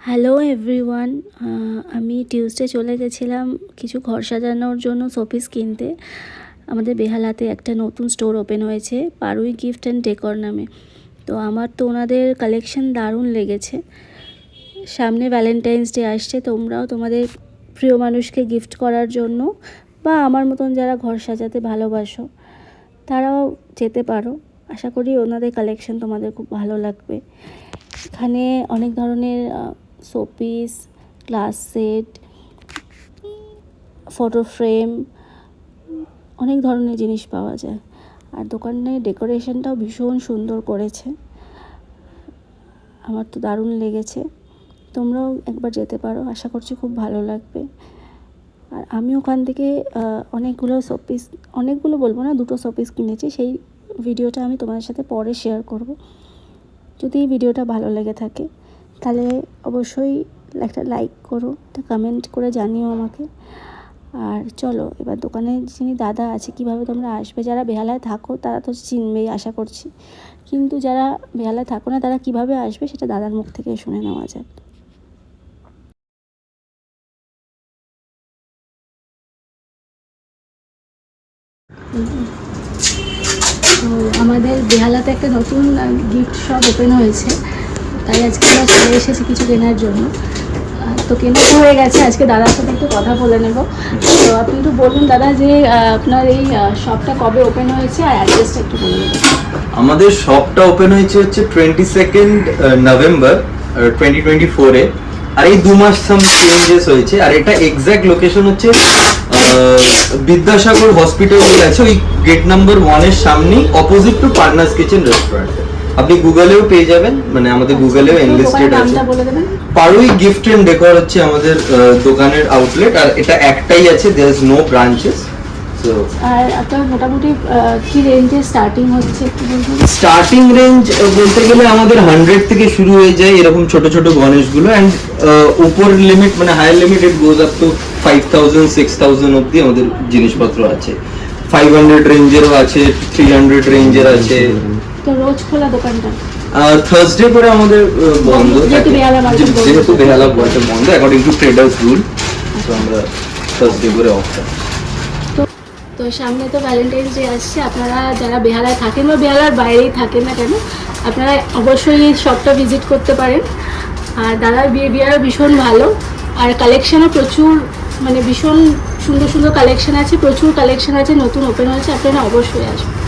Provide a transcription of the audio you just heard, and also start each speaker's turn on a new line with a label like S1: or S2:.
S1: Hello everyone, আমি Tuesday চলে গেছিলাম কিছু ঘর সাজানোর জন্য শোপিস কিনতে। আমাদের বেহালাতে একটা নতুন স্টোর ওপেন হয়েছে পারুই গিফট অ্যান্ড ডেকর নামে। তো আমার তো ওনাদের কালেকশন দারুণ লেগেছে। সামনে ভ্যালেন্টাইন্স ডে আসছে, তোমরাও তোমাদের প্রিয় মানুষকে গিফট করার জন্য বা আমার মতন যারা ঘর সাজাতে ভালোবাসো তারাও যেতে পারো। আশা করি ওনাদের কালেকশন তোমাদের খুব ভালো লাগবে। এখানে অনেক ধরনের showpiece, glass set, photo frame, অনেক ধরনের জিনিস পাওয়া যায়। আর দোকানের ডেকোরেশনটাও ভীষণ সুন্দর করেছে, আমার তো দারুণ লেগেছে। তোমরাও একবার যেতে পারো, আশা করছি খুব ভালো লাগবে। আর আমি ওখান থেকে অনেকগুলো বলবো না, 2টো শোপিস কিনেছি। সেই ভিডিওটা আমি তোমাদের সাথে পরে শেয়ার করব। যদি এই ভিডিওটা ভালো লেগে থাকে তাহলে অবশ্যই একটা লাইক করো, একটা কমেন্ট করে জানিও আমাকে। আর চলো এবার দোকানে যিনি দাদা আছে, কিভাবে তোমরা আসবে। যারা বেহালায় থাকো তারা তো চিনবেই আশা করছি, কিন্তু যারা বেহালায় থাকো না তারা কিভাবে আসবে সেটা দাদার মুখ থেকে শুনে নেওয়া যাক। তো আমাদের বেহালাতে একটা নতুন গিফট শপ ওপেন হয়েছে, তাই আজকে আমরা চলে এসেছি কিছু কেনার জন্য। তো কেনা তো হয়ে গেছে, আজকে দাদার সাথে একটু কথা বলে নেব। তো আপনি একটু বলুন দাদা যে আপনার এই শপটা কবে ওপেন হয়েছে আর অ্যাড্রেসটা একটু বলে দেবেন।
S2: আমাদের শপটা ওপেন হয়েছে 22 নভেম্বর 2024-এ। আর এই 2 মাস সাম চেঞ্জেস হয়েছে। আর এটা এক্স্যাক্ট লোকেশন হচ্ছে বিদ্যাসাগর হসপিটাল যে আছে ওই গেট নাম্বার 1 এর সামনে, অপোজিট টু পার্নাস কিচেন রেস্টুরেন্ট। আপনি গুগলেও পেয়ে যাবেন, মানে আমাদের গুগলেও এনলিস্টেড আছে। পারুই গিফট এন্ড ডেকর হচ্ছে আমাদের দোকানের আউটলেট। আর এটা একটাই আছে, দেয়ার ইজ নো ব্রাঞ্চেস।
S1: আর আপনার মোটামুটি কি রেঞ্জে স্টার্টিং হচ্ছে একটু বলুন।
S2: স্টার্টিং রেঞ্জ বলতে গেলে আমাদের 100 থেকে শুরু হয়ে যায় এরকম ছোট ছোট গণেশগুলো। অ্যান্ড উপর লিমিট মানে higher limit it goes up to 5000 6000 অবধি আমাদের জিনিসপত্র আছে। 500 রেঞ্জেরও আছে, 300 রেঞ্জের আছে।
S1: তো রোজ খোলা দোকানটা?
S2: থার্সডে করে আমাদের বন্ধ থাকে, যেহেতু বেহালা মার্কেট বন্ধ অ্যাকর্ডিং টু ট্রেডার্স রুল। তো আমরা থার্সডে করে অফ থাকি।
S1: তো সামনে তো ভ্যালেন্টাইন্স ডে আসছে, আপনারা যারা বেহালায় থাকেন বা বেহালার বাইরেই থাকেন না কেন, আপনারা অবশ্যই এই শপটা ভিজিট করতে পারেন। আর দাদার বিহেভিয়ারও ভীষণ ভালো, আর কালেকশানও প্রচুর, মানে ভীষণ সুন্দর সুন্দর কালেকশান আছে, প্রচুর কালেকশান আছে, নতুন ওপেন হয়েছে, আপনারা অবশ্যই আসবেন।